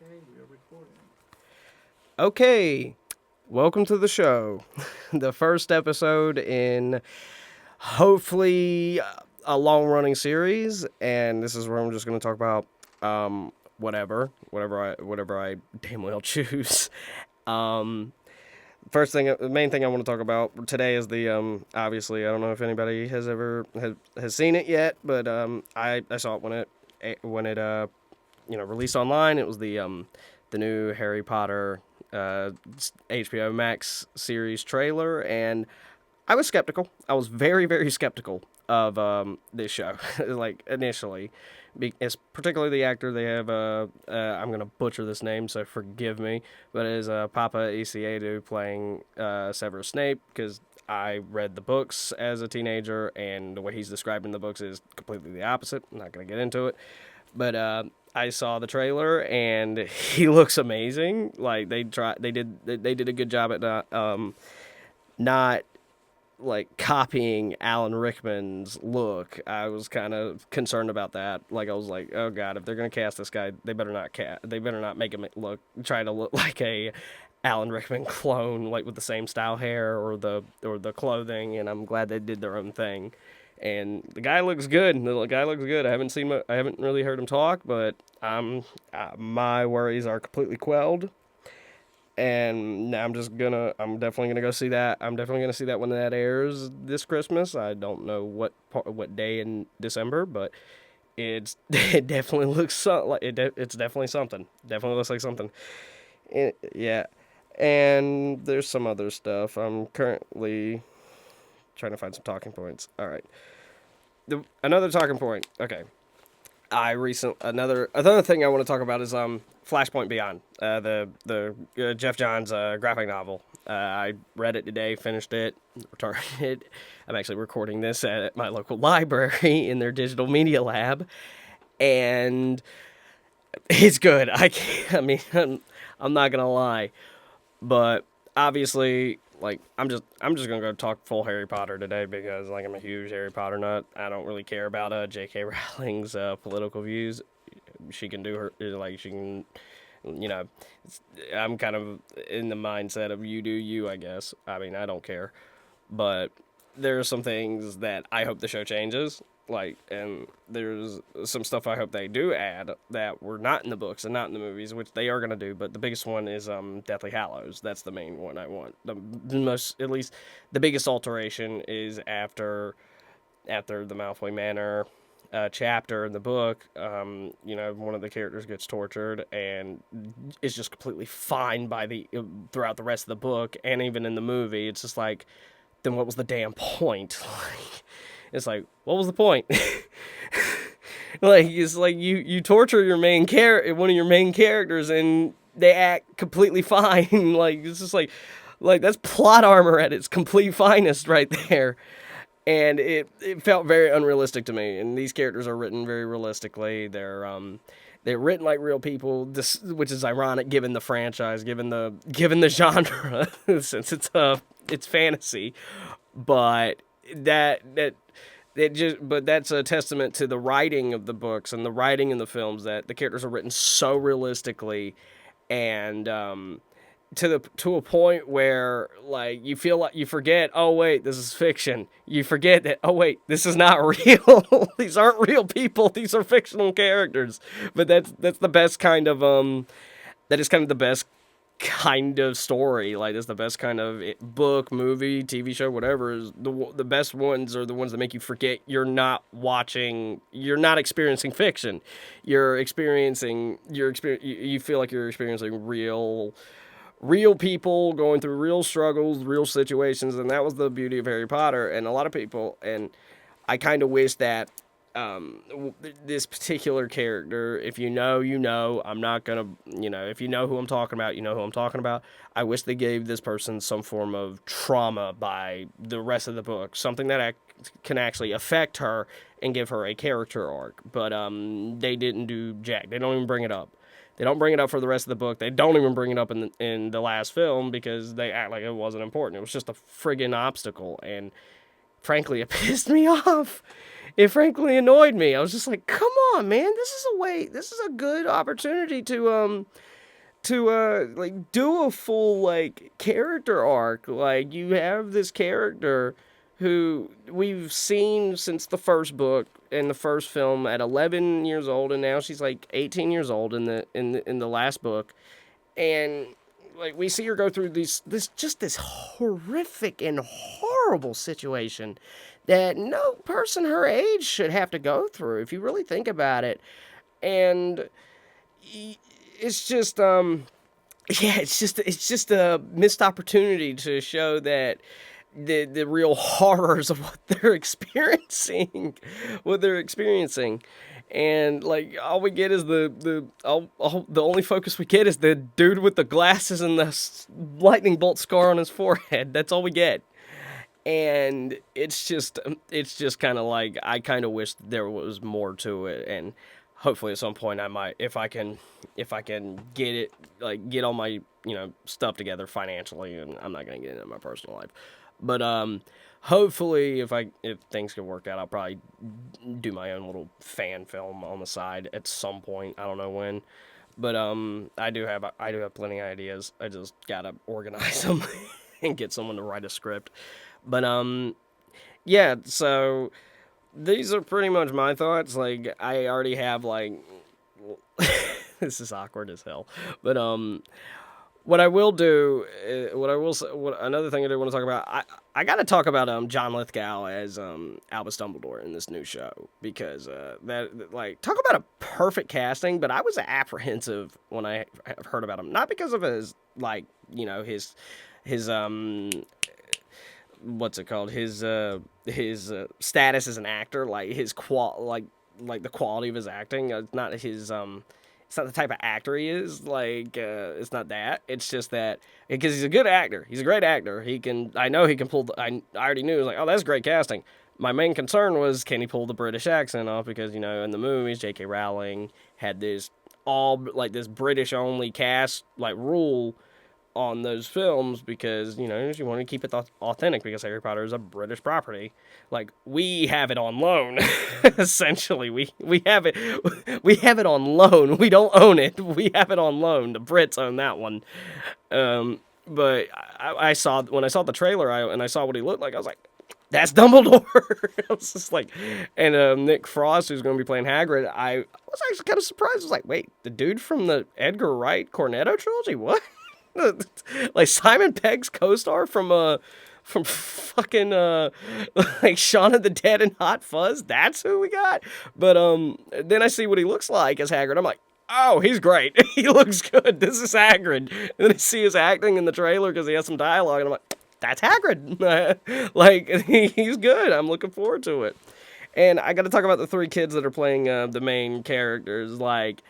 Okay, we are recording. Okay, welcome to the show. The first episode in hopefully a long running series, and this is where I'm just going to talk about whatever I damn well choose. Um, the main thing I want to talk about today is the obviously I don't know if anybody has seen it yet, but I saw it when it released online. It was the new Harry Potter HBO Max series trailer, and I was skeptical. I was very very skeptical of this show, like initially. It's particularly the actor they have. I'm gonna butcher this name, so forgive me. But it is Papa Eciedu playing Severus Snape, because I read the books as a teenager, and the way he's described in the books is completely the opposite. I'm not gonna get into it, but I saw the trailer and he looks amazing. Like they did a good job at not like copying Alan Rickman's look. I was kind of concerned about that. Like I was like, oh god, if they're gonna cast this guy, they better not make him try to look like a Alan Rickman clone, like with the same style hair or the clothing. And I'm glad they did their own thing. And the guy looks good. The guy looks good. I haven't really heard him talk, but my worries are completely quelled, and I'm definitely gonna go see that. I'm definitely gonna see that when that airs this Christmas. I don't know what day in December, but it definitely looks it's definitely something. Definitely looks like something. Yeah, and there's some other stuff. I'm currently trying to find some talking points. All right, another talking point. Okay, another thing I want to talk about is Flashpoint Beyond, the Jeff Johns graphic novel. I read it today, finished it, returned it. I'm actually recording this at my local library in their digital media lab, and it's good. I can't, I mean, I'm not gonna lie, but obviously, like I'm just gonna go talk full Harry Potter today because like I'm a huge Harry Potter nut. I don't really care about J.K. Rowling's political views. She can do her like she can, you know. I'm kind of in the mindset of you do you. I guess. I mean I don't care, but there are some things that I hope the show changes. Like, and there's some stuff I hope they do add that were not in the books and not in the movies, which they are gonna do. But the biggest one is Deathly Hallows. That's the main one I want. The most, at least, the biggest alteration is after the Malfoy Manor chapter in the book. One of the characters gets tortured and is just completely fine by the throughout the rest of the book, and even in the movie, it's just like, then what was the damn point? Like, it's like, what was the point? Like, it's like you torture one of your main characters, and they act completely fine. Like, it's just like that's plot armor at its complete finest right there. And it felt very unrealistic to me. And these characters are written very realistically. They're written like real people, this, which is ironic given the franchise, given the genre, since it's fantasy. But that that's a testament to the writing of the books and the writing in the films, that the characters are written so realistically, and to a point where like you feel like you forget, oh wait, this is fiction. You forget that, oh wait, this is not real. These aren't real people. These are fictional characters. But that's the best kind of that is kind of the best kind of story. Like, that's the best kind of book, movie, TV show, whatever. Is the best ones are the ones that make you forget you're not experiencing fiction. You feel like you're experiencing real people going through real struggles, real situations, and that was the beauty of Harry Potter. And a lot of people, and I kind of wish that this particular character, if you know, you know, I'm not gonna, if you know who I'm talking about, you know who I'm talking about. I wish they gave this person some form of trauma by the rest of the book, something that can actually affect her and give her a character arc. But they didn't do jack. They don't even bring it up. They don't bring it up for the rest of the book. They don't even bring it up in the last film because they act like it wasn't important. It was just a friggin' obstacle. And frankly, it pissed me off. It frankly annoyed me. I was just like, come on, man, this is a good opportunity to like do a full like character arc. Like, you have this character who we've seen since the first book in the first film at 11 years old, and now she's like 18 years old in the last book. And like, we see her go through this horrific and horrible situation that no person her age should have to go through, if you really think about it. And it's just yeah, it's just a missed opportunity to show that the real horrors of what they're experiencing. And like, all we get is the only focus we get is the dude with the glasses and the lightning bolt scar on his forehead. That's all we get. And it's just kind of like, I kind of wish there was more to it. And hopefully at some point I might, if I can get it, like, get all my, stuff together financially. And I'm not gonna get into my personal life, but hopefully if things can work out, I'll probably do my own little fan film on the side at some point. I don't know when, but I do have plenty of ideas. I just gotta organize them and get someone to write a script. But yeah, so these are pretty much my thoughts. Like, I already have, like, this is awkward as hell. But what I will do, another thing I do want to talk about, I got to talk about John Lithgow as Albus Dumbledore in this new show, because that, like, talk about a perfect casting. But I was apprehensive when I heard about him, not because of his, like, his what's it called? His status as an actor, like his like the quality of his acting. It's not his it's not the type of actor he is. Like, it's not that. It's just that, because he's a good actor. He's a great actor. I know he can pull. I already knew. It was like, oh, that's great casting. My main concern was, can he pull the British accent off? Because, in the movies, J.K. Rowling had this British only cast, like, rule on those films, because she wanted to keep it authentic, because Harry Potter is a British property. Like, we have it on loan. Essentially, we have it on loan. We don't own it. We have it on loan. The Brits own that one. But I saw, when I saw the trailer, and I saw what he looked like, I was like, that's Dumbledore. I was just like, and Nick Frost, who's going to be playing Hagrid, I was actually kind of surprised. I was like, wait, the dude from the Edgar Wright Cornetto trilogy? What? Like, Simon Pegg's co-star from fucking like Shaun of the Dead and Hot Fuzz. That's who we got. But then I see what he looks like as Hagrid. I'm like, oh, he's great. He looks good. This is Hagrid. And then I see his acting in the trailer, because he has some dialogue, and I'm like, that's Hagrid. Like, he's good. I'm looking forward to it. And I got to talk about the 3 kids that are playing the main characters. Like,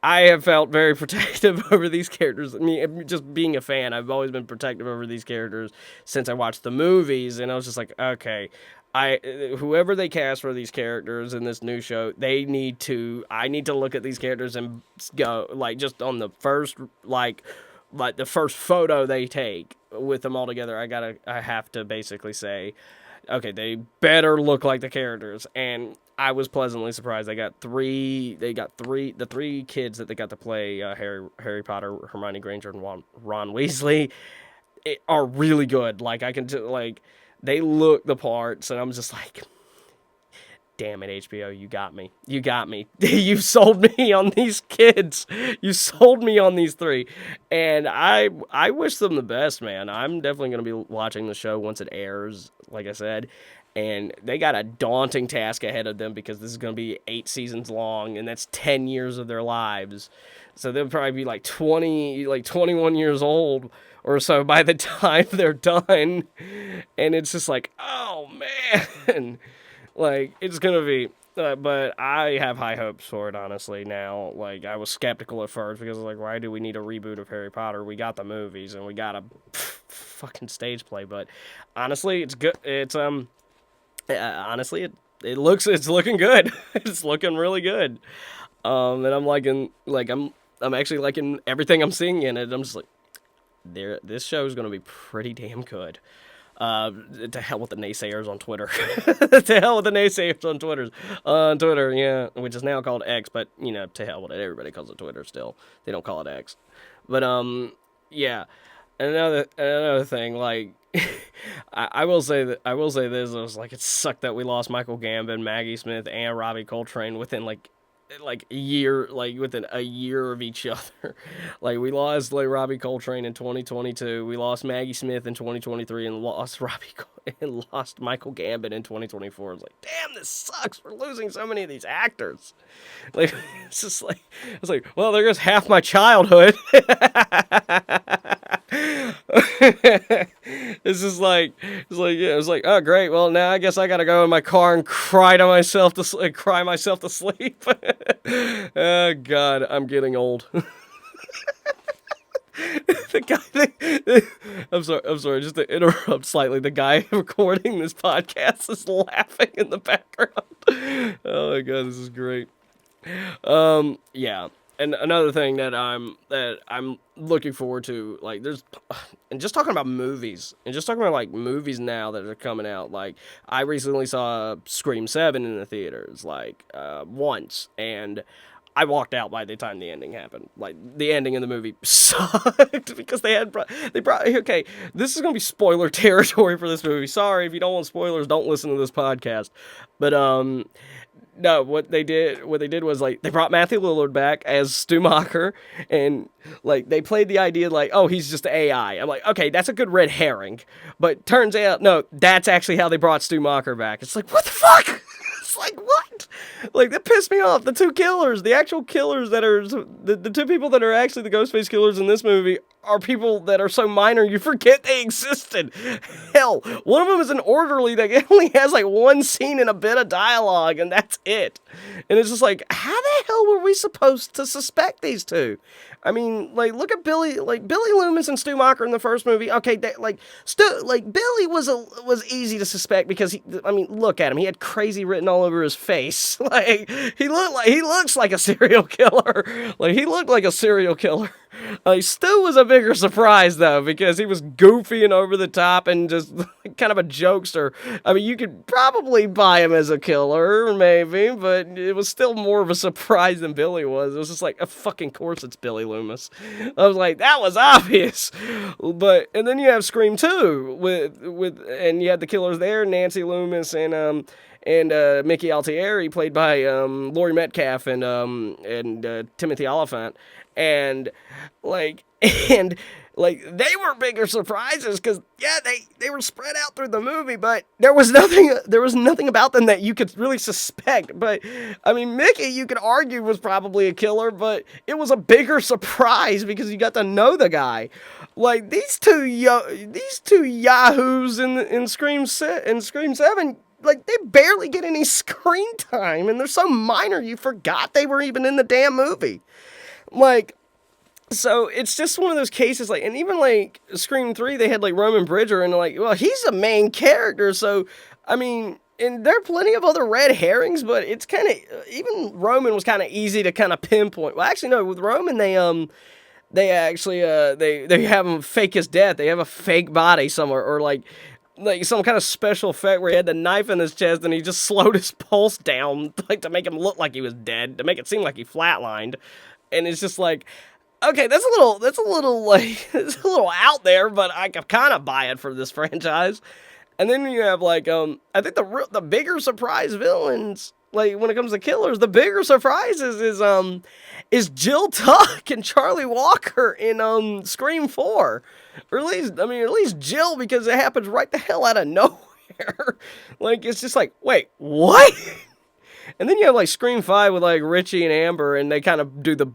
I have felt very protective over these characters. I mean, just being a fan, I've always been protective over these characters since I watched the movies, and I was just like, okay, whoever they cast for these characters in this new show, I need to look at these characters and go, like, just on the first, like the first photo they take with them all together, I have to basically say, okay, they better look like the characters. And I was pleasantly surprised. The 3 kids that they got to play Harry Potter, Hermione Granger, and Ron Weasley, are really good. Like, I can like, they look the parts, and I'm just like, damn it, HBO, you got me. You sold me on these kids. You sold me on these 3. And I wish them the best, man. I'm definitely going to be watching the show once it airs, like I said. And they got a daunting task ahead of them, because this is going to be 8 seasons long, and that's 10 years of their lives. So they'll probably be like 21 years old or so by the time they're done. And it's just like, oh, man. Like, it's going to be, but I have high hopes for it, honestly, now. Like, I was skeptical at first, because I was like, why do we need a reboot of Harry Potter? We got the movies, and we got a fucking stage play. But honestly, it's good. It's, honestly, it's looking good. It's looking really good. And I'm liking, like, I'm actually liking everything I'm seeing in it. I'm just like, this show is going to be pretty damn good. To hell with the naysayers on Twitter. To hell with the naysayers on Twitter, yeah, which is now called X, but, to hell with it. Everybody calls it Twitter still. They don't call it X. But, yeah. And another thing, like, I will say this. I was like, it sucked that we lost Michael Gambon, Maggie Smith, and Robbie Coltrane within like a year, like within a year of each other. Like, we lost Robbie Coltrane in 2022. We lost Maggie Smith in 2023, and lost Michael Gambon in 2024. It's like, damn, this sucks. We're losing so many of these actors. Like, it's like, well, there goes half my childhood. It's like, oh great, well now I guess I gotta go in my car and cry myself to sleep. Oh God, I'm getting old. I'm sorry, just to interrupt slightly. The guy recording this podcast is laughing in the background. Oh my God, this is great. Yeah. And another thing that I'm looking forward to, like, and just talking about movies now that are coming out. Like, I recently saw Scream 7 in the theaters, once, and I walked out by the time the ending happened. Like, the ending of the movie sucked because they brought, okay, this is going to be spoiler territory for this movie. Sorry, if you don't want spoilers, don't listen to this podcast. But, no, what they did was, like, they brought Matthew Lillard back as Stu Macher, and, like, they played the idea, like, oh, he's just AI. I'm like, okay, that's a good red herring, but turns out, no, that's actually how they brought Stu Macher back. It's like, what the fuck? It's like, what? Like, that pissed me off. The two killers, the actual killers that are, the two people that are actually the Ghostface killers in this movie are people that are so minor you forget they existed. Hell, one of them is an orderly that only has, like, one scene and a bit of dialogue, and that's it. And it's just like, how the hell were we supposed to suspect these two? I mean, like, look at Billy Loomis and Stu Macher in the first movie. Okay, Billy was easy to suspect because look at him. He had crazy written all over his face. Like, he looks like a serial killer. Like, he looked like a serial killer. Stu was a bigger surprise, though, because he was goofy and over the top and just kind of a jokester. I mean, you could probably buy him as a killer, maybe, but it was still more of a surprise than Billy was. It was just like, of fucking course it's Billy Loomis. I was like, that was obvious. And then you have Scream 2 and you had the killers there, Nancy Loomis and Mickey Altieri, played by Laurie Metcalf and Timothy Oliphant. And they were bigger surprises because, yeah, they were spread out through the movie, but there was nothing about them that you could really suspect. But I mean, Mickey, you could argue, was probably a killer, but it was a bigger surprise because you got to know the guy. Like, these two yahoos in Scream 7, like, they barely get any screen time, and they're so minor you forgot they were even in the damn movie. Like, so it's just one of those cases, like, and even, like, Scream 3, they had, like, Roman Bridger, and, like, well, he's a main character, so, I mean, and there are plenty of other red herrings, but it's kind of, even Roman was kind of easy to kind of pinpoint. Well, actually, no, with Roman, they have him fake his death. They have a fake body somewhere, or, like some kind of special effect where he had the knife in his chest and he just slowed his pulse down, like, to make him look like he was dead, to make it seem like he flatlined. And it's just like, okay, that's a little like, it's a little out there, but I can kind of buy it for this franchise. And then you have, like, I think the bigger surprise villains, like, when it comes to killers, the bigger surprises is Jill Tuck and Charlie Walker in Scream 4. Or at least Jill, because it happens right the hell out of nowhere. Like, it's just like, wait, what? And then you have, like, Scream 5 with, like, Richie and Amber, and they kind of do the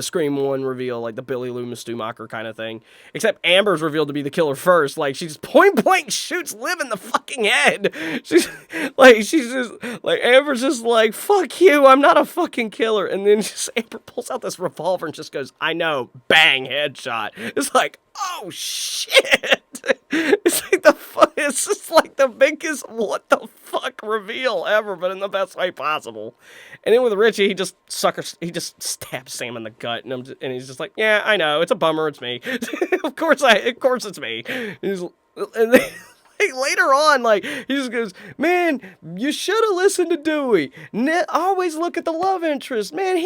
Scream 1 reveal, like the Billy Loomis, Stu Macher kind of thing. Except Amber's revealed to be the killer first. Like, she just point blank shoots Liv in the fucking head. Amber's just like, fuck you, I'm not a fucking killer. And then Amber pulls out this revolver and just goes, I know, bang, headshot. It's like, oh shit. It's just like the biggest what the fuck reveal ever, but in the best way possible. And then with Richie, he just stabs Sam in the gut, and he's just like, yeah, I know, it's a bummer, it's me. of course it's me. And then, like later on, like he just goes, "Man, you should have listened to Dewey. Always look at the love interest. Man,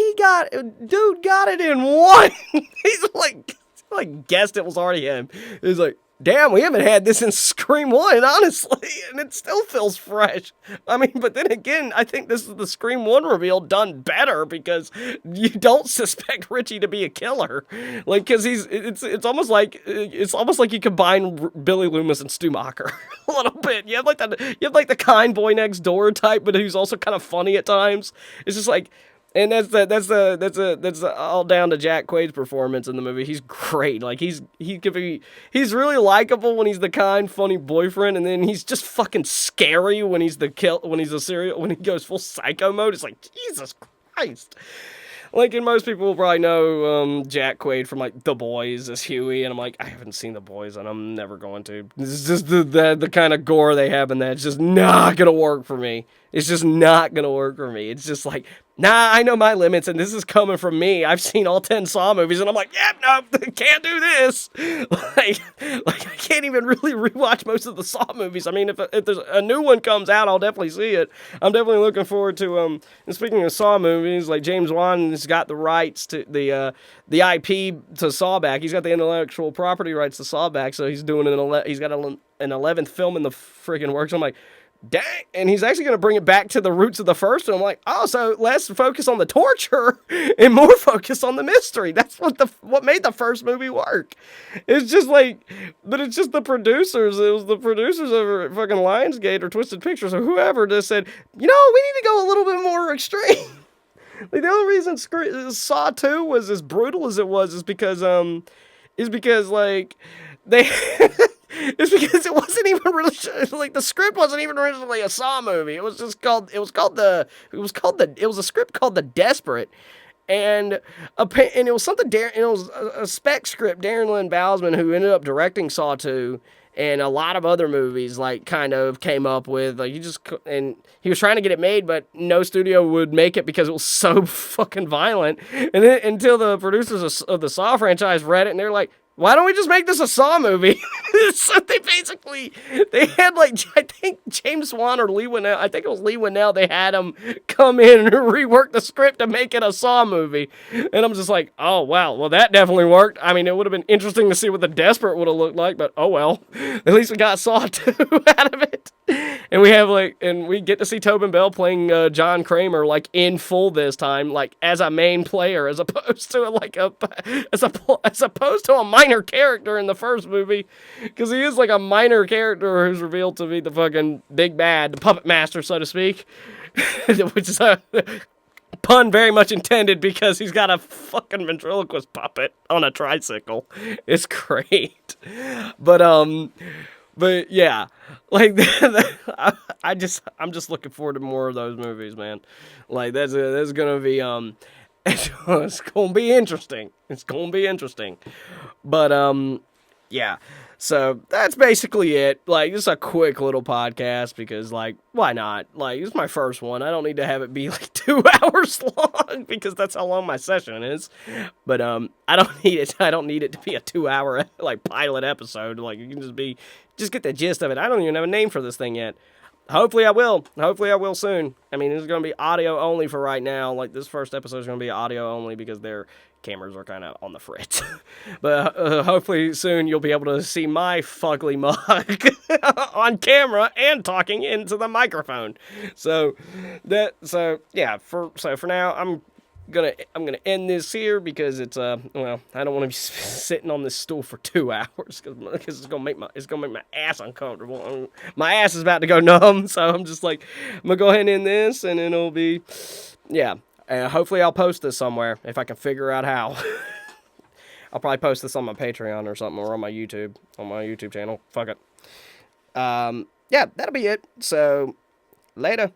dude got it in one." He's like guessed it was already him. He's like, damn, we haven't had this in Scream 1, honestly, and it still feels fresh. I mean, but then again, I think this is the Scream 1 reveal done better because you don't suspect Richie to be a killer. Like, because it's almost like you combine Billy Loomis and Stu Macher a little bit. You have like the kind boy next door type, but who's also kind of funny at times. It's just like, and that's all down to Jack Quaid's performance in the movie. He's great. Like he's really likable when he's the kind, funny boyfriend, and then he's just fucking scary when he's when he goes full psycho mode. It's like, Jesus Christ. Like, and most people will probably know Jack Quaid from, like, The Boys as Huey, and I'm like, I haven't seen The Boys, and I'm never going to. This is just the kind of gore they have in that. It's just not gonna work for me. It's just not gonna work for me. It's just like, nah, I know my limits, and this is coming from me. I've seen all 10 Saw movies, and I'm like, yeah, no, can't do this. Like I can't even really rewatch most of the Saw movies. I mean, if there's a new one comes out, I'll definitely see it. I'm definitely looking forward to, and speaking of Saw movies, like James Wan has got the rights to the IP to Saw back. He's got the intellectual property rights to Saw back, so he's doing he's got an 11th film in the friggin' works. I'm like, dang, and he's actually going to bring it back to the roots of the first one. I'm like, oh, so less focus on the torture and more focus on the mystery. That's what made the first movie work. It's just like, but it's just the producers. It was the producers over at fucking Lionsgate or Twisted Pictures or whoever just said, we need to go a little bit more extreme. Like, the only reason Saw 2 was as brutal as it was is because like, they... It's because it wasn't even really, like, the script wasn't even originally a Saw movie. It was a script called The Desperate. And it was something, it was a spec script, Darren Lynn Bousman, who ended up directing Saw 2, and a lot of other movies, like, kind of came up with, like, and he was trying to get it made, but no studio would make it because it was so fucking violent. And then, until the producers of the Saw franchise read it, and they're like, why don't we just make this a Saw movie? So they had, like, I think James Wan or Lee Winnell, I think it was Lee Winnell, they had him come in and rework the script to make it a Saw movie. And I'm just like, oh, wow, well, that definitely worked. I mean, it would have been interesting to see what The Desperate would have looked like, but oh well. At least we got Saw 2 out of it. And we get to see Tobin Bell playing John Kramer, like, in full this time, like, as a main player, as opposed to, as opposed to a minor character in the first movie, because he is like a minor character who's revealed to be the fucking big bad, the puppet master, so to speak, which is a pun very much intended because he's got a fucking ventriloquist puppet on a tricycle. It's great. But yeah, like, I'm just looking forward to more of those movies, man. Like, that's gonna be it's gonna be interesting. It's gonna be interesting. But yeah. So that's basically it. Like, just a quick little podcast because, like, why not? Like, it's my first one. I don't need to have it be like 2 hours long because that's how long my session is. But I don't need it. I don't need it to be a 2-hour like pilot episode. Like, you can just get the gist of it. I don't even have a name for this thing yet. Hopefully I will. Hopefully I will soon. I mean, this is going to be audio only for right now. Like, this first episode is going to be audio only because their cameras are kind of on the fritz. But hopefully soon you'll be able to see my fugly mug on camera and talking into the microphone. So yeah, for now I'm gonna end this here because it's I don't want to be sitting on this stool for 2 hours because it's gonna make my ass uncomfortable. My ass is about to go numb, so I'm just like, I'm gonna go ahead and end this, and then it'll be, yeah. Hopefully I'll post this somewhere if I can figure out how. I'll probably post this on my Patreon or something, or on my YouTube channel. Fuck it. Yeah, that'll be it. So later.